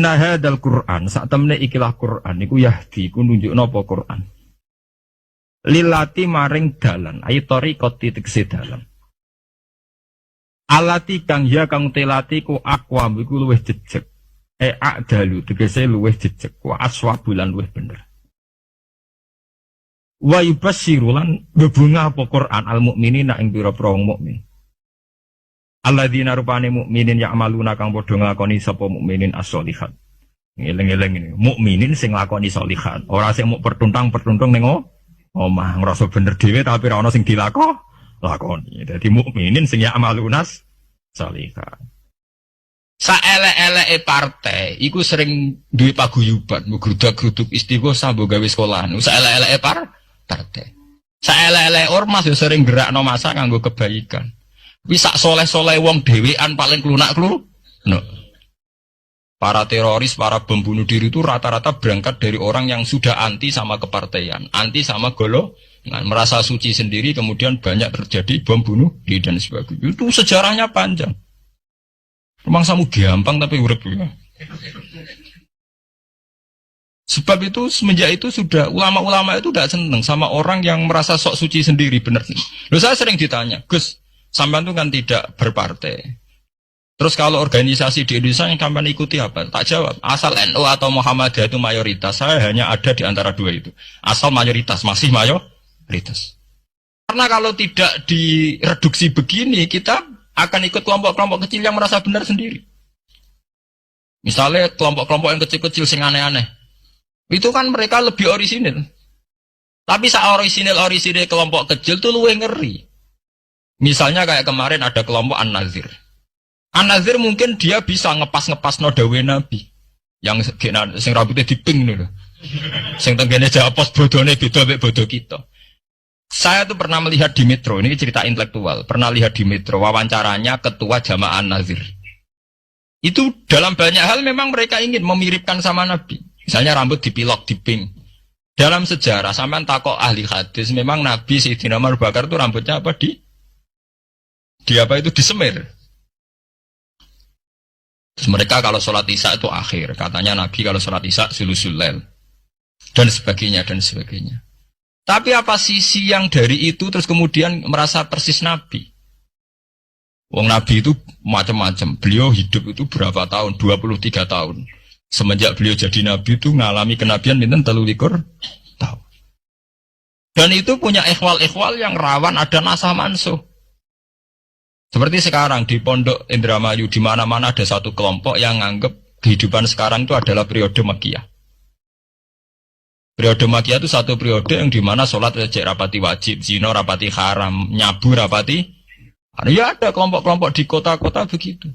Nah hadzal Qur'an sak temne ikilah Qur'an iku yahdi iku nunjukno apa Qur'an. Lilati maring dalan ayo tariqat tegese dalan. Alati kang ya kang telati ku aqwam iku luwih jejeg. A'dalu tegese luwih jejeg wa aswabulan luwih bener. Wa yubasyirulan bebunga apa Quran al mukminina ing pira-pira wong mukmin. Alladzina rupane mukminin ya'maluna kang padha nglakoni sapa mukminin as-sholihat. Ngeleng-eleng ini, mukminin sing nglakoni sholihat, ora sing muk pertuntang ning omah ngrasa bener dhewe tapi ora ana sing lakoni. Dadi mukminin sing ya'maluna sholihat. Saelek-eleke partai iku sering duwe paguyuban, ngrudak-gruduk istighosah mbok gawe sekolahan. Saelek-eleke partai. Saelek-eleke ormas yo sering gerakno masa kanggo kebaikan. Bisa soleh-soleh wong dhewean paling klunak-kluk. No. Para teroris, para pembunuh diri itu rata-rata berangkat dari orang yang sudah anti sama kepartaian, anti sama golongan, merasa suci sendiri, kemudian banyak terjadi bom bunuh diri dan sebagainya. Itu sejarahnya panjang. Memang samu gampang tapi urip ya. Sebab itu semenjak itu sudah ulama-ulama itu tidak senang sama orang yang merasa sok suci sendiri, benar. Loh saya sering ditanya, Gus, sampean itu kan tidak berpartai. Terus kalau organisasi di Indonesia yang sampean ikuti apa? Tak jawab. Asal NU atau Muhammadiyah itu mayoritas. Saya hanya ada di antara dua itu. Asal mayoritas, masih mayoritas. Karena kalau tidak direduksi begini, kita akan ikut kelompok-kelompok kecil yang merasa benar sendiri. Misalnya kelompok-kelompok yang kecil-kecil sing aneh-aneh. Itu kan mereka lebih orisinil. Tapi saat orisinil kelompok kecil itu luwih ngeri. Misalnya kayak kemarin ada kelompok An-Nazir. An-Nazir mungkin dia bisa ngepas no dawe Nabi. Yang sing rambutnya diping nih loh. Sing tenggene jawab pos bodone beda mek bodoh kita. Saya tuh pernah melihat di Metro, ini cerita intelektual. Pernah lihat di Metro wawancaranya ketua Jamaah An-Nazir. Itu dalam banyak hal memang mereka ingin memiripkan sama Nabi. Misalnya rambut dipilok, diping. Dalam sejarah sampean takok ahli hadis, memang Nabi Sayyidina Abu Bakar itu rambutnya apa disemir. Terus mereka kalau sholat isya itu akhir, katanya Nabi kalau sholat isya sulusul lail dan sebagainya. Tapi apa sisi yang dari itu terus kemudian merasa persis Nabi? Wong Nabi itu macam-macam. Beliau hidup itu berapa tahun? 23 tahun. Semenjak beliau jadi Nabi itu ngalami kenabian minten 33 tahun. Dan itu punya ikhwal-ikhwal yang rawan ada nasah mansuh. Seperti sekarang di Pondok Indramayu, di mana-mana ada satu kelompok yang nganggap kehidupan sekarang itu adalah periode Makkiyah. Periode Makkiyah itu satu periode yang dimana sholat rejek rapati wajib, zina rapati haram, nyabu rapati. Ya ada kelompok-kelompok di kota-kota begitu.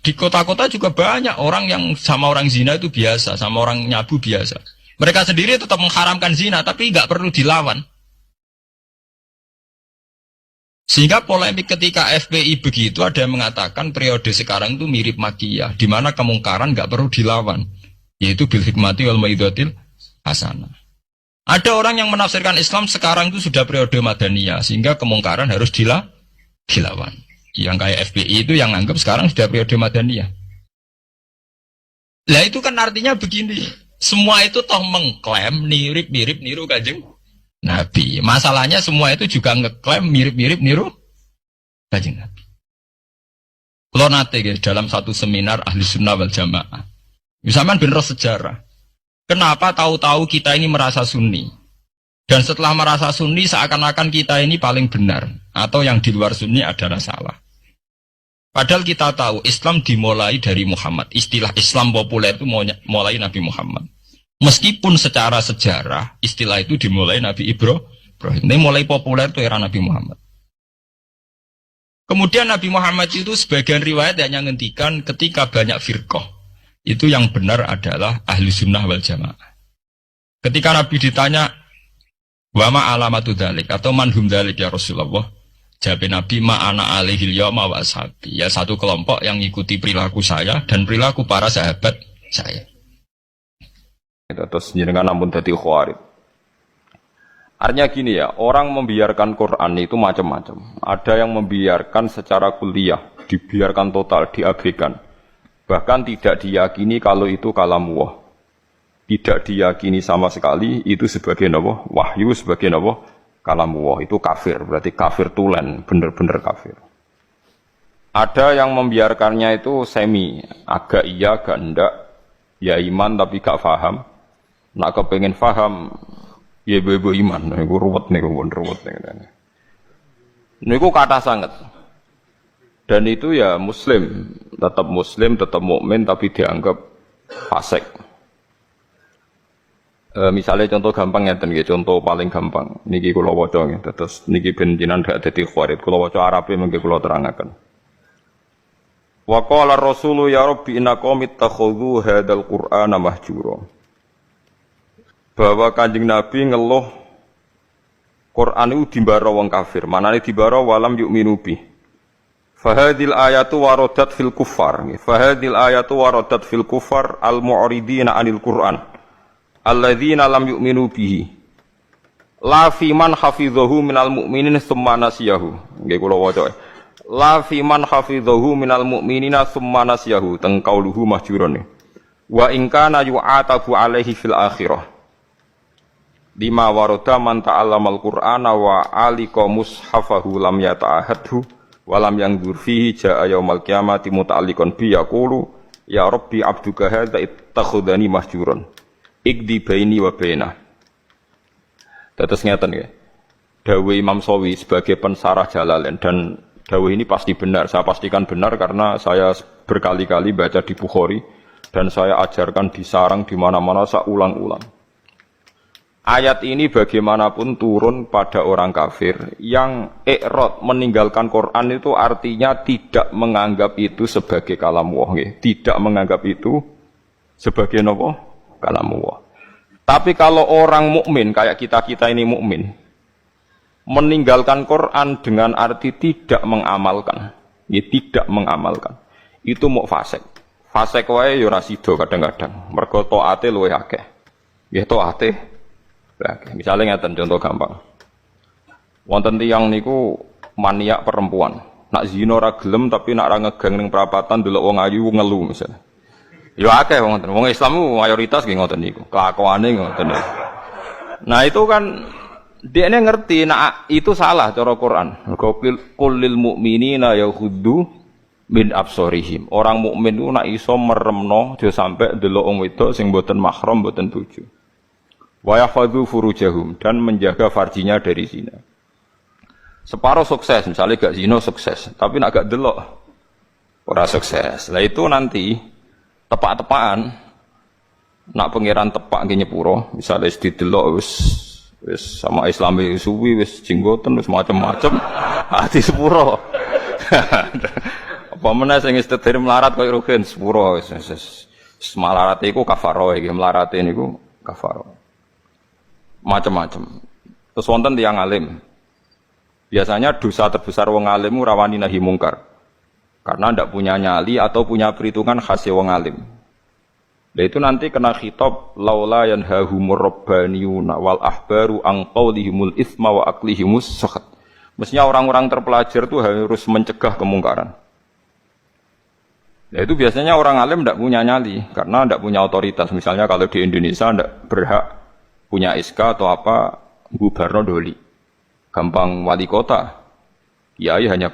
Di kota-kota juga banyak orang yang sama orang zina itu biasa, sama orang nyabu biasa. Mereka sendiri tetap mengharamkan zina, tapi nggak perlu dilawan. Sehingga polemik ketika FPI begitu ada yang mengatakan periode sekarang itu mirip Makkiyah, di mana kemungkaran nggak perlu dilawan, yaitu bil hikmati wal mau'izatil hasanah. Ada orang yang menafsirkan Islam sekarang itu sudah periode Madaniyah, sehingga kemungkaran harus dilawan. Yang kayak FPI itu yang anggap sekarang sudah periode Madaniyah. Lah itu kan artinya begini, semua itu toh mengklaim mirip-mirip niru Kanjeng Nabi. Masalahnya semua itu juga ngeklaim mirip-mirip niru Kanjeng Nabi. Kalau nanti dalam satu seminar ahli sunnah wal jamaah, misalnya bener sejarah. Kenapa tahu-tahu kita ini merasa sunni? Dan setelah merasa sunni seakan-akan kita ini paling benar. Atau yang di luar sunni adalah salah. Padahal kita tahu Islam dimulai dari Muhammad. Istilah Islam populer itu mulai Nabi Muhammad. Meskipun secara sejarah istilah itu dimulai Nabi Ibrahim. Ini mulai populer itu era Nabi Muhammad. Kemudian Nabi Muhammad itu sebagian riwayat hanya ngendikan ketika banyak firqah. Itu yang benar adalah ahli sunnah wal jamaah. Ketika Nabi ditanya, wama alamatu dzalik atau manhum dzalik ya Rasulullah, jawab Nabi ma'ana alihil yawma wa ashabi. Ya satu kelompok yang ikuti perilaku saya dan perilaku para sahabat saya. Terus jenengan ampun dadi khawarij. Artinya gini ya, orang membiarkan Quran itu macam-macam. Ada yang membiarkan secara kuliah, dibiarkan total, diabaikan. Bahkan tidak diyakini kalau itu kalamullah. Tidak diyakini sama sekali itu sebagai apa? Wahyu, sebagai apa? Kalamullah. Itu kafir, berarti kafir tulen, bener-bener kafir. Ada yang membiarkannya itu semi, agak iya, agak enggak. Ya iman tapi gak faham. Nak kepengen faham, ya ibu iman. Niku ruwet niku, ruwet niku. Niku kata sangat. Dan itu ya muslim, tetap mukmin tapi dianggap fasik. Misalnya contoh gampang ngeten nggih, contoh paling gampang. Niki kula waca nggih, terus niki ben jenengan gak dadi khawarit. Kula waca Arabe mengke kula terangaken. Wa qala ar-rasulu ya rabbi inna qaumi ittakhadhu hadzal qur'ana mahjura. Bahwa Kanjeng Nabi ngeluh Quran itu dimbara wong kafir. Manane dimbara walam yu'minu bi. Fahadil ayatu waradat fil kuffar. Fahadil ayatu waradat fil kuffar al-mu'ridina 'anil Qur'an. Alladzina lam yu'minu bihi. La fi man hafidhahu minal mu'minin tsumma nasiyahu. Nggih kula waca. La fi man hafidhahu minal mu'minina tsumma nasiyahu. Teng qauluhu mahjurun. Wa in kana yu'atabu alaihi fil akhirah. Lima warada man ta'allamal Qur'ana wa alika mushafahu lam yata'ahadhu wa lam yanzur fihi ja'a yaumal qiyamati muta'alliqan bi yaqulu ya rabbi abduka hadza ittakhadhani mahjuran. Ikdi baini wa bainah. Tetes ngeten nggih. Dawuh Imam Sawi sebagai pensarah Jalalain, dan dawuh ini pasti benar. Saya pastikan benar karena saya berkali-kali baca di Bukhari dan saya ajarkan di sarang di mana-mana, saya ulang-ulang. Ayat ini bagaimanapun turun pada orang kafir yang i'rad meninggalkan Quran, itu artinya tidak menganggap itu sebagai kalamullah, tidak menganggap itu sebagai apa? Kalamullah. Tapi kalau orang mukmin kayak kita ini mukmin, meninggalkan Quran dengan arti tidak mengamalkan, tidak mengamalkan, itu mau fasik. Fasik wae ya ora sida kadang-kadang. Mergo taate luwih akeh. Nggih taate. Misalnya ngeten contoh gampang. Wonten tiyang niku maniak perempuan. Nak zina ora gelem tapi nak ora ngegang ning prapatan delok wong ayu ngelu misalnya. Ya akeh wong Islam mayoritas nggih ngoten niku. Kelakuane ngoten. Nah itu kan dia ini ngerti nah itu salah cara Quran. Qulil mu'minina yaghuddu min absarihim. Orang mukmin ku nak iso meremno aja sampe delok wong wedok sing mboten mahram, mboten bojo. Wa yahfadzu furujahum, dan menjaga farjinya dari zina. Separuh sukses, misalnya gak zina sukses, tapi nak gak delok ora sukses. Lah itu nanti tepak-tepakan nak pangeran tepak nggih nyepuro, misale wis didelok wis sama Islami suwi wis jenggoten wis macam-macam ati sepuro. Apa meneh sing wis tetir melarat koyo rugen sepuro wis melarat iku kafaro iki, melarate niku kafaro. Macam-macam. Terus wonten tiyang alim. Biasanya dosa terbesar wong alim rawani nahi mungkar. Karena ndak punya nyali atau punya perhitungan khas wong alim. Nah itu nanti kena khitab laula yanhahumur rabbaniyuna wal ahbaru an qaulihimul itsma wa aqlihimus sakhat. Mestinya orang-orang terpelajar itu harus mencegah kemungkaran. Nah itu biasanya orang alim ndak punya nyali karena ndak punya otoritas. Misalnya kalau di Indonesia ndak berhak punya SK atau apa, Gubarno doli. Gampang wali kota. Kiai hanya